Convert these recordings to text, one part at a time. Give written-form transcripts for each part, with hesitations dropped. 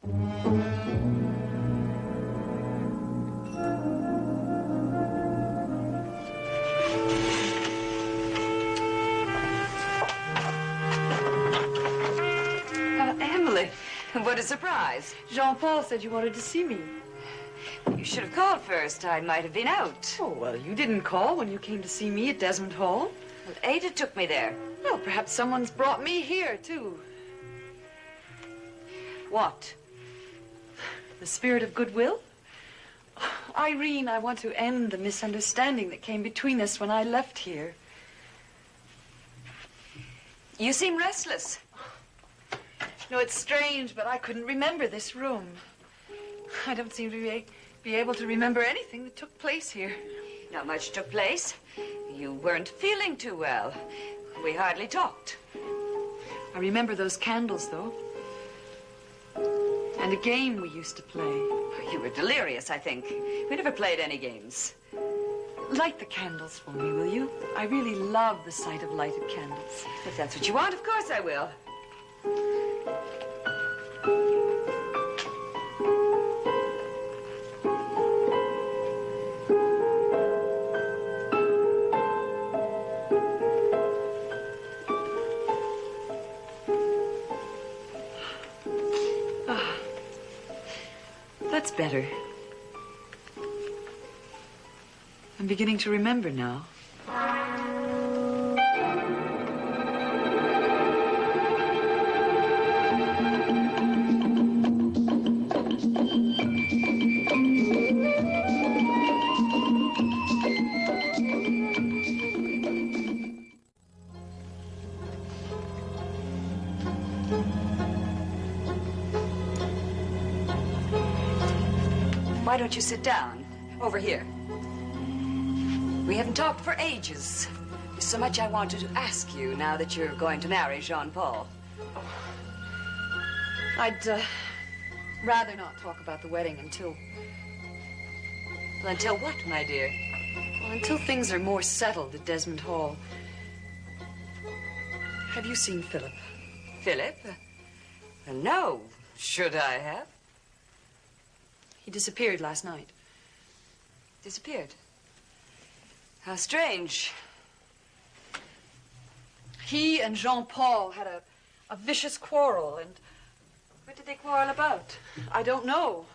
Emily, what a surprise. Jean-Paul said you wanted to see me. You should have called first. I might have been out. Oh, well, you didn't call when you came to see me at Desmond Hall. Well, Ada took me there. Well, perhaps someone's brought me here, too. What? The spirit of goodwill? Irene, I want to end the misunderstanding that came between us when I left here. You seem restless. No, it's strange, but I couldn't remember this room. I don't seem to be able to remember anything that took place here. Not much took place. You weren't feeling too well. We hardly talked. I remember those candles, though. And a game we used to play. You were delirious, I think. We never played any games. Light the candles for me, will you? I really love the sight of lighted candles. If that's what you want, of course I will. That's better. I'm beginning to remember now. Why don't you sit down? Over here. We haven't talked for ages. There's so much I wanted to ask you now that you're going to marry Jean-Paul. I'd rather not talk about the wedding until... Well, until what, my dear? Well, until things are more settled at Desmond Hall. Have you seen Philip? Philip? No. Should I have? He disappeared last night. Disappeared? How strange. He and Jean-Paul had a vicious quarrel, and... What did they quarrel about? I don't know.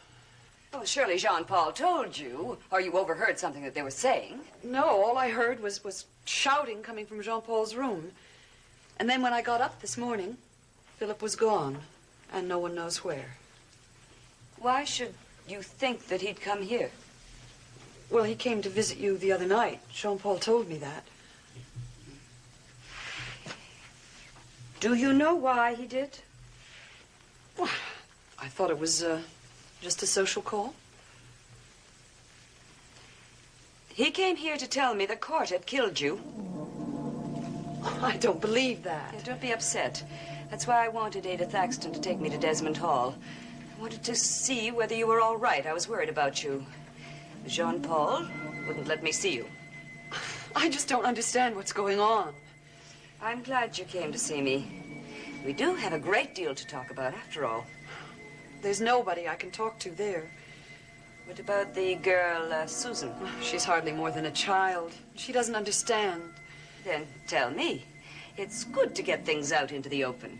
Oh, surely Jean-Paul told you, or you overheard something that they were saying. No, all I heard was shouting coming from Jean-Paul's room. And then when I got up this morning, Philip was gone, and no one knows where. Why should you think that he'd come here? Well, he came to visit you the other night. Jean-Paul told me that. Do you know why he did? Well, I thought it was just a social call. He came here to tell me the court had killed you. I don't believe that. Yeah, don't be upset. That's why I wanted Ada Thaxton to take me to Desmond Hall. I wanted to see whether you were all right. I was worried about you. Jean-Paul wouldn't let me see you. I just don't understand what's going on. I'm glad you came to see me. We do have a great deal to talk about, after all. There's nobody I can talk to there. What about the girl, Susan? She's hardly more than a child. She doesn't understand. Then tell me. It's good to get things out into the open.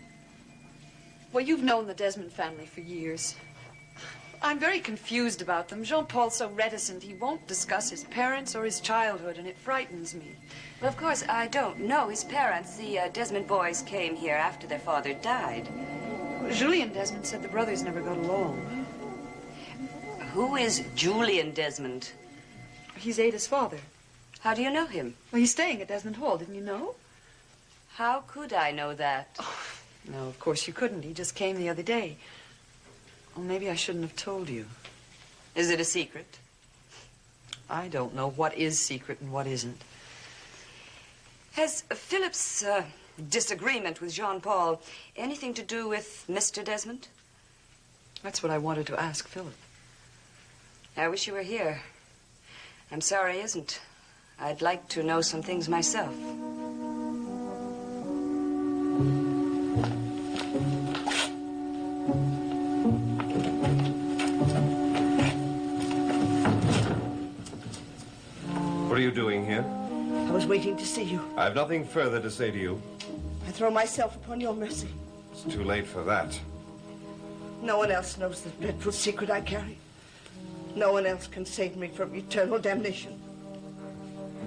Well, you've known the Desmond family for years. I'm very confused about them. Jean-Paul's so reticent. He won't discuss his parents or his childhood, and it frightens me. Well, of course, I don't know his parents. The Desmond boys came here after their father died. Julian Desmond said the brothers never got along. Who is Julian Desmond? He's Ada's father. How do you know him? Well, he's staying at Desmond Hall, didn't you know? How could I know that? Oh, no, of course you couldn't. He just came the other day. Well, maybe I shouldn't have told you. Is it a secret? I don't know what is secret and what isn't. Has Philip's disagreement with Jean-Paul anything to do with Mr. Desmond? That's what I wanted to ask Philip. I wish you were here. I'm sorry he isn't. I'd like to know some things myself. you doing here? I was waiting to see you. I have nothing further to say to you. I throw myself upon your mercy. It's too late for that. No one else knows the dreadful secret I carry. No one else can save me from eternal damnation.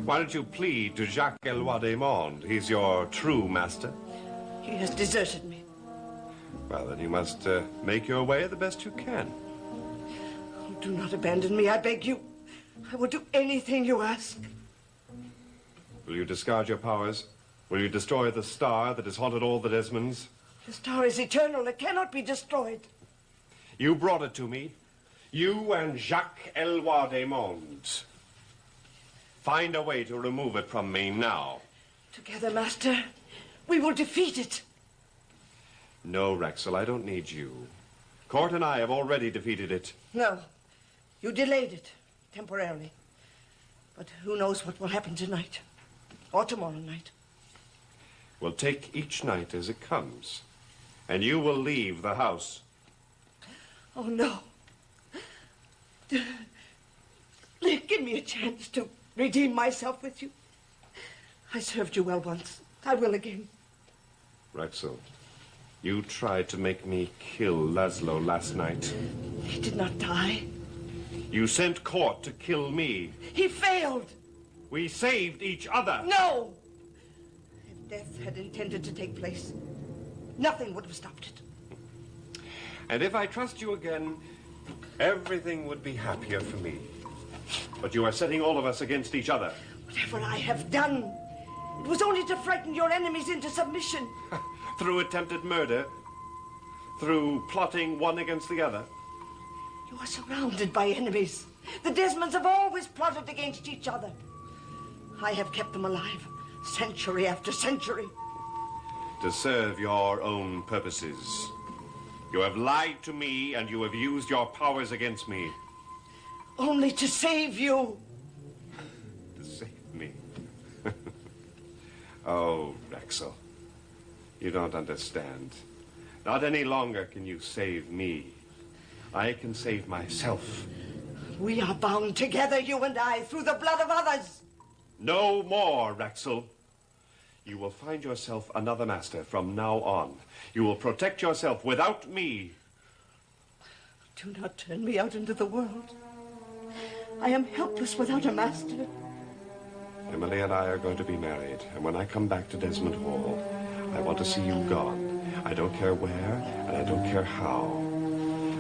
Why don't you plead to Jacques Eloi Desmondes? He's your true master. He has deserted me. Well, then you must make your way the best you can. Oh, do not abandon me, I beg you. I will do anything you ask. Will you discard your powers? Will you destroy the star that has haunted all the Desmonds? The star is eternal. It cannot be destroyed. You brought it to me. You and Jacques Eloi Desmondes. Find a way to remove it from me now. Together, Master, we will defeat it. No, Rexel, I don't need you. Court and I have already defeated it. No, you delayed it temporarily. But who knows what will happen tonight or tomorrow night. We'll take each night as it comes, and you will leave the house. Oh, no. Give me a chance to redeem myself with you. I served you well once. I will again. Rexel, you tried to make me kill Laszlo last night. He did not die. You sent Court to kill me. He failed. We saved each other. No! If death had intended to take place, nothing would have stopped it. And if I trust you again, everything would be happier for me. But you are setting all of us against each other. Whatever I have done, it was only to frighten your enemies into submission. Through attempted murder, through plotting one against the other. You are surrounded by enemies. The Desmonds have always plotted against each other. I have kept them alive, century after century. To serve your own purposes. You have lied to me, and you have used your powers against me. Only to save you. To save me? Oh, Rexel, you don't understand. Not any longer can you save me. I can save myself. We are bound together, you and I, through the blood of others. No more, Rexel. You will find yourself another master from now on. You will protect yourself without me. Do not turn me out into the world. I am helpless without a master. Emily and I are going to be married, and when I come back to Desmond Hall, I want to see you gone. I don't care where, and I don't care how.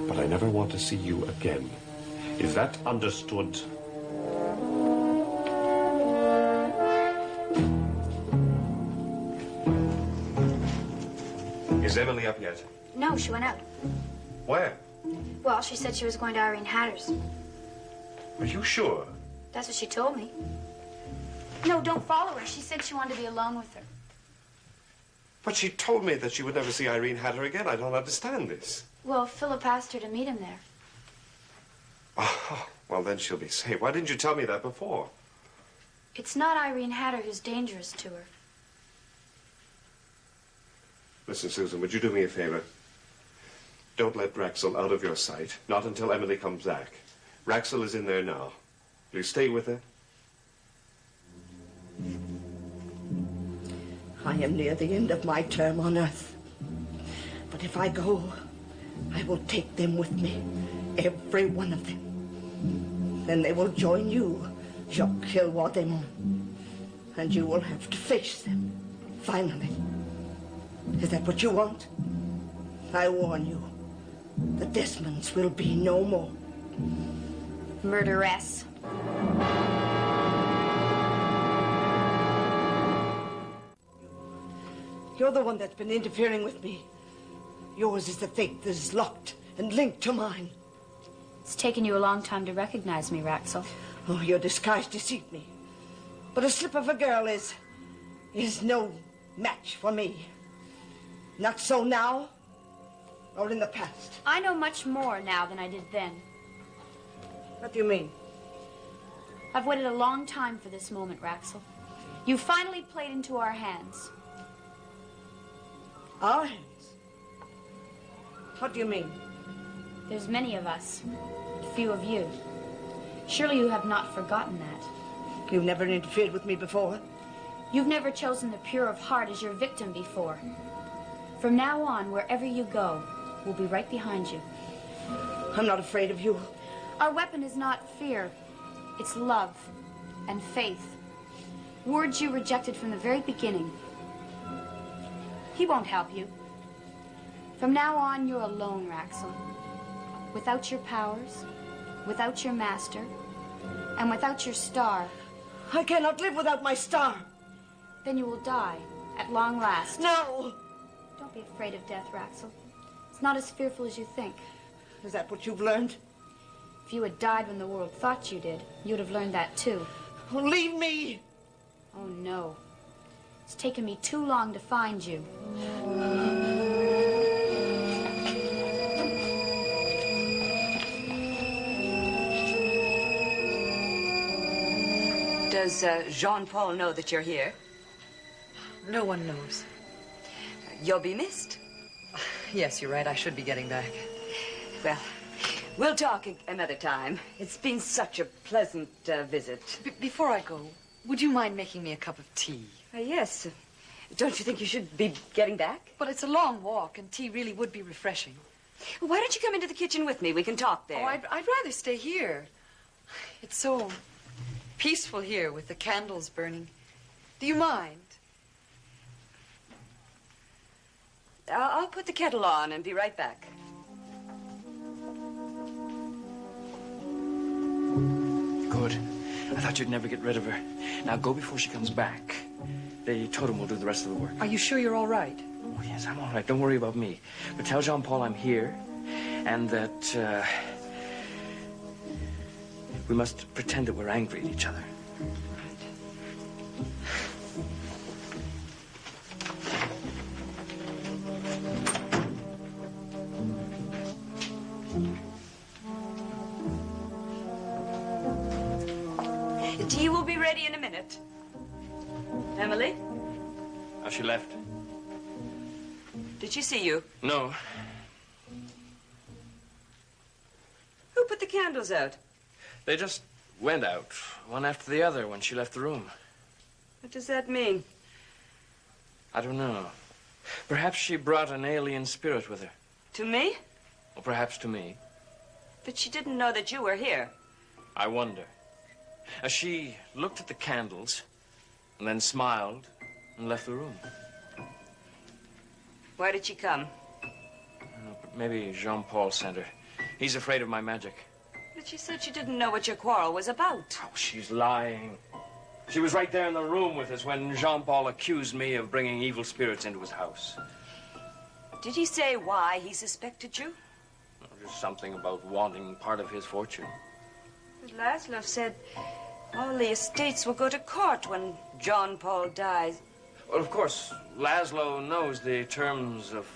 But I never want to see you again. Is that understood? Is Emily up yet? No, she went out. Where? Well, she said she was going to Irene Hatter's. Are you sure? That's what she told me. No, don't follow her. She said she wanted to be alone with her. But she told me that she would never see Irene Hatter again. I don't understand this. Well, Philip asked her to meet him there. Oh, well, then she'll be safe. Why didn't you tell me that before? It's not Irene Hatter who's dangerous to her. Listen, Susan, would you do me a favor? Don't let Rexel out of your sight. Not until Emily comes back. Rexel is in there now. Will you stay with her? I am near the end of my term on Earth. But if I go, I will take them with me. Every one of them. Then they will join you, Jacques Eloi Desmondes. And you will have to face them, finally. Is that what you want? I warn you, the Desmonds will be no more. Murderess. You're the one that's been interfering with me. Yours is the fate that is locked and linked to mine. It's taken you a long time to recognize me, Raxel. Oh, your disguise deceived me. But a slip of a girl is no match for me. Not so now, or in the past. I know much more now than I did then. What do you mean? I've waited a long time for this moment, Raxel. You finally played into our hands. Our hands? What do you mean? There's many of us, few of you. Surely you have not forgotten that. You've never interfered with me before. You've never chosen the pure of heart as your victim before. From now on, wherever you go, we'll be right behind you. I'm not afraid of you. Our weapon is not fear. It's love and faith. Words you rejected from the very beginning. He won't help you. From now on, you're alone, Raxel. Without your powers, without your master, and without your star. I cannot live without my star. Then you will die, at long last. No! Don't be afraid of death, Raxel. It's not as fearful as you think. Is that what you've learned? If you had died when the world thought you did, you'd have learned that too. Oh, leave me! Oh, no. It's taken me too long to find you. Does Jean-Paul know that you're here? No one knows. You'll be missed. Yes, you're right. I should be getting back. Well, we'll talk another time. It's been such a pleasant visit. Before I go, would you mind making me a cup of tea? Yes. Don't you think you should be getting back? But it's a long walk, and tea really would be refreshing. Why don't you come into the kitchen with me? We can talk there. Oh, I'd rather stay here. It's so peaceful here with the candles burning. Do you mind? I'll put the kettle on and be right back. Good. I thought you'd never get rid of her. Now go before she comes back. The totem will do the rest of the work. Are you sure you're all right? Oh, yes, I'm all right. Don't worry about me. But tell Jean-Paul I'm here and that we must pretend that we're angry at each other. The tea will be ready in a minute. Emily, Oh, she left. did she see you? No. Who put the candles out? They just went out, one after the other, when she left the room. What does that mean? I don't know. Perhaps she brought an alien spirit with her. To me? Or perhaps to me. But she didn't know that you were here. I wonder. As she looked at the candles and then smiled and left the room. Why did she come? But maybe Jean-Paul sent her. He's afraid of my magic. But she said she didn't know what your quarrel was about. Oh, she's lying. She was right there in the room with us when Jean-Paul accused me of bringing evil spirits into his house. Did he say why he suspected you? Just something about wanting part of his fortune. But Laszlo said all the estates will go to court when Jean-Paul dies. Well, of course, Laszlo knows the terms of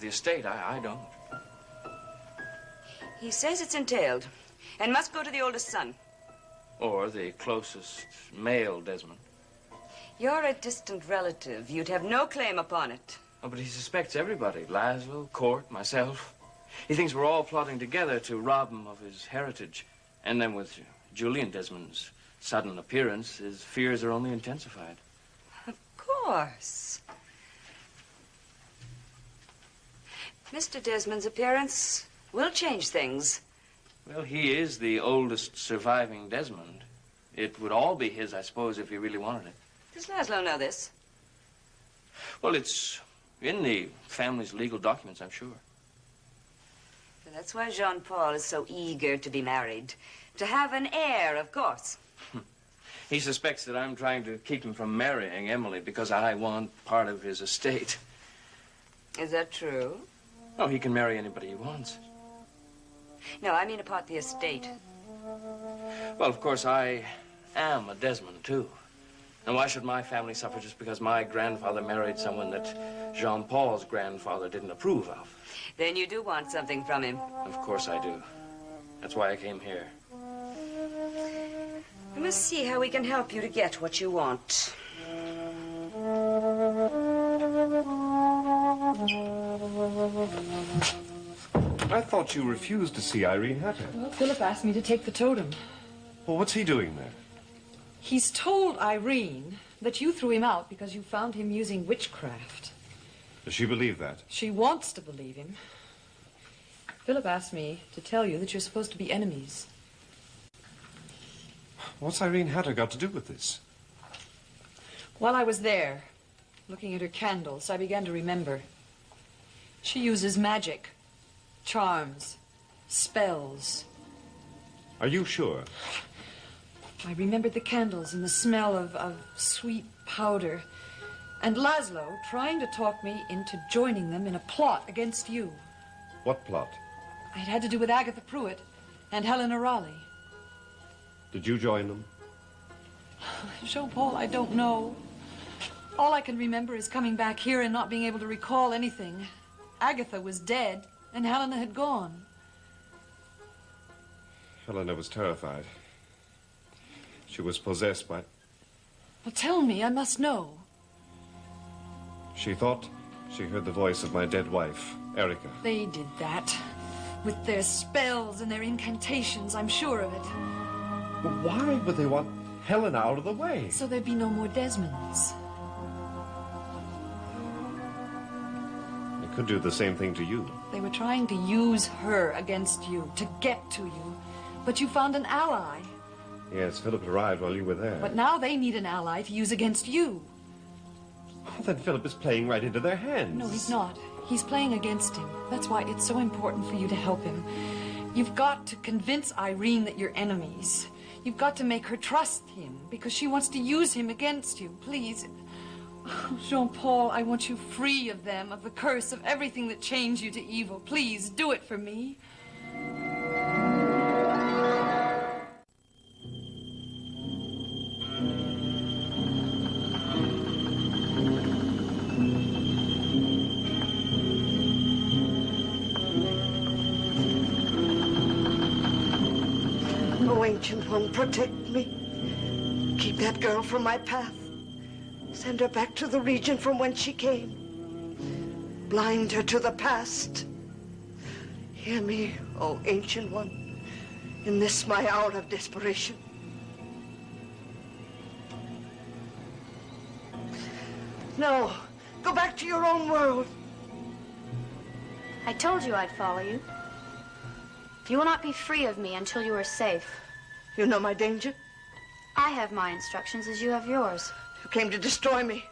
the estate. I don't. He says it's entailed and must go to the oldest son. Or the closest male Desmond. You're a distant relative. You'd have no claim upon it. Oh, but he suspects everybody. Laszlo, Court, myself. He thinks we're all plotting together to rob him of his heritage. And then with Julian Desmond's sudden appearance, his fears are only intensified. Of course. Mr. Desmond's appearance will change things. Well, he is the oldest surviving Desmond. It would all be his, I suppose, if he really wanted it. Does Laszlo know this? Well, it's in the family's legal documents, I'm sure. That's why Jean-Paul is so eager to be married. To have an heir, of course. He suspects that I'm trying to keep him from marrying Emily because I want part of his estate. Is that true? Oh, he can marry anybody he wants. No, I mean about the estate. Well, of course, I am a Desmond, too. And why should my family suffer just because my grandfather married someone that Jean-Paul's grandfather didn't approve of? Then you do want something from him. Of course I do. That's why I came here. We must see how we can help you to get what you want. I thought you refused to see Irene Hatter. Well, Philip asked me to take the totem. Well, what's he doing there? He's told Irene that you threw him out because you found him using witchcraft. Does she believe that? She wants to believe him. Philip asked me to tell you that you're supposed to be enemies. What's Irene Hatter got to do with this? While I was there, looking at her candles, I began to remember. She uses magic, charms, spells. Are you sure? I remembered the candles and the smell of sweet powder. And Laszlo trying to talk me into joining them in a plot against you. What plot? It had to do with Agatha Pruitt and Helena Raleigh. Did you join them? Jean-Paul, I don't know. All I can remember is coming back here and not being able to recall anything. Agatha was dead, and Helena had gone. Helena was terrified. She was possessed by... Well, tell me, I must know. She thought she heard the voice of my dead wife, Erica. They did that. With their spells and their incantations, I'm sure of it. Why would they want Helena out of the way? So there'd be no more Desmonds. They could do the same thing to you. They were trying to use her against you, to get to you. But you found an ally. Yes, Philip arrived while you were there. But now they need an ally to use against you. Oh, then Philip is playing right into their hands. No, he's not. He's playing against him. That's why it's so important for you to help him. You've got to convince Irene that you're enemies. You've got to make her trust him because she wants to use him against you. Please. Oh, Jean-Paul, I want you free of them, of the curse, of everything that chains you to evil. Please, do it for me. Oh, Ancient One, protect me. Keep that girl from my path. Send her back to the region from whence she came. Blind her to the past. Hear me, oh Ancient One, in this my hour of desperation. No, go back to your own world. I told you I'd follow you. You will not be free of me until you are safe. You know my danger. I have my instructions as you have yours. You came to destroy me.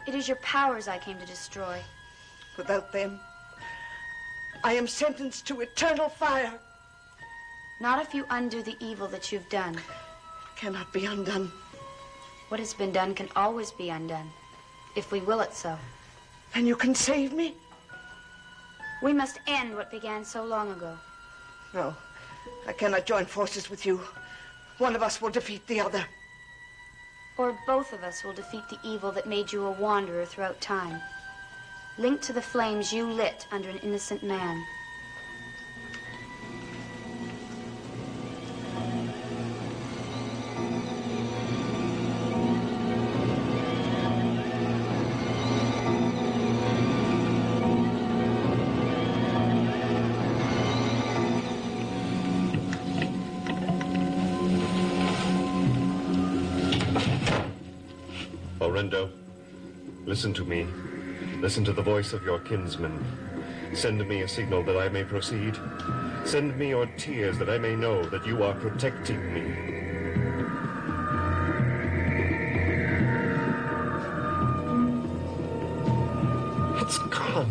It is your powers I came to destroy. Without them, I am sentenced to eternal fire. Not if you undo the evil that you've done. Cannot be undone. What has been done can always be undone, if we will it so. Then you can save me? We must end what began so long ago. No, I cannot join forces with you. One of us will defeat the other. Or both of us will defeat the evil that made you a wanderer throughout time. Linked to the flames you lit under an innocent man. Orendo, listen to me. Listen to the voice of your kinsman. Send me a signal that I may proceed. Send me your tears that I may know that you are protecting me. It's gone.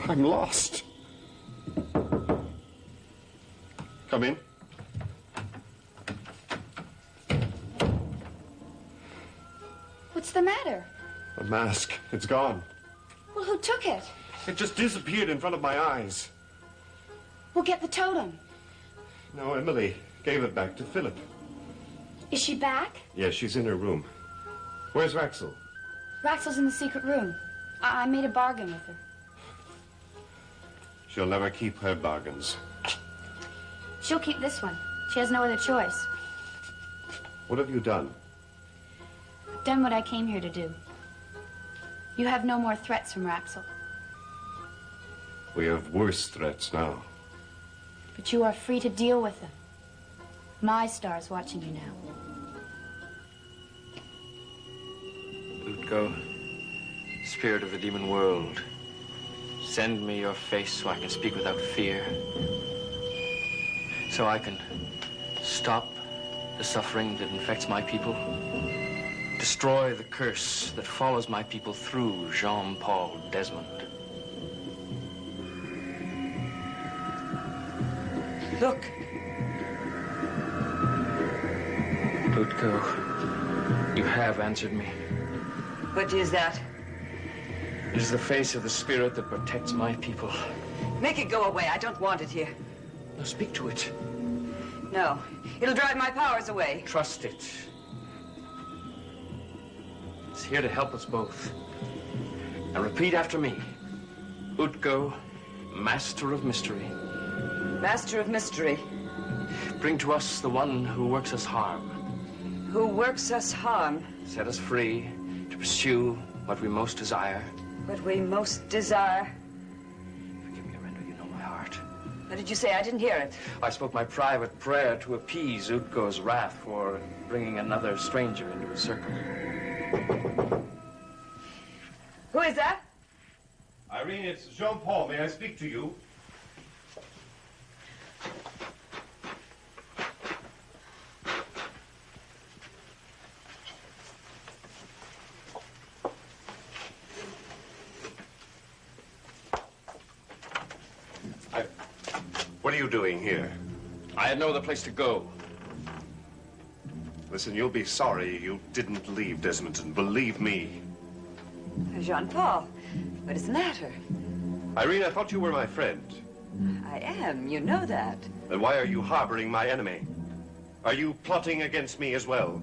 I'm lost. Come in. What's the matter? The mask. It's gone. Well, who took it? It just disappeared in front of my eyes. We'll get the totem. No, Emily gave it back to Philip. Is she back? Yes, she's in her room. Where's Raxel? Raxel's in the secret room. I made a bargain with her. She'll never keep her bargains. She'll keep this one. She has no other choice. What have you done? I've done what I came here to do. You have no more threats from Raxel. We have worse threats now. But you are free to deal with them. My star's watching you now. Utgo, spirit of the demon world, send me your face so I can speak without fear. So I can stop the suffering that infects my people. Destroy the curse that follows my people through Jean-Paul Desmond. Look. Utgo, you have answered me. What is that? It is the face of the spirit that protects my people. Make it go away. I don't want it here. Now speak to it. No. It'll drive my powers away. Trust it. It's here to help us both. And repeat after me. Utgo, master of mystery. Master of mystery. Bring to us the one who works us harm. Who works us harm. Set us free to pursue what we most desire. What we most desire. Forgive me, Arendo, you know my heart. What did you say? I didn't hear it. I spoke my private prayer to appease Utgo's wrath for bringing another stranger into his circle. Who is that? Irene, it's Jean-Paul. May I speak to you? What are you doing here? I had no other place to go. Listen, you'll be sorry you didn't leave Desmonton. Believe me. Jean-Paul, what is the matter? Irene, I thought you were my friend. I am. You know that. Then why are you harboring my enemy? Are you plotting against me as well?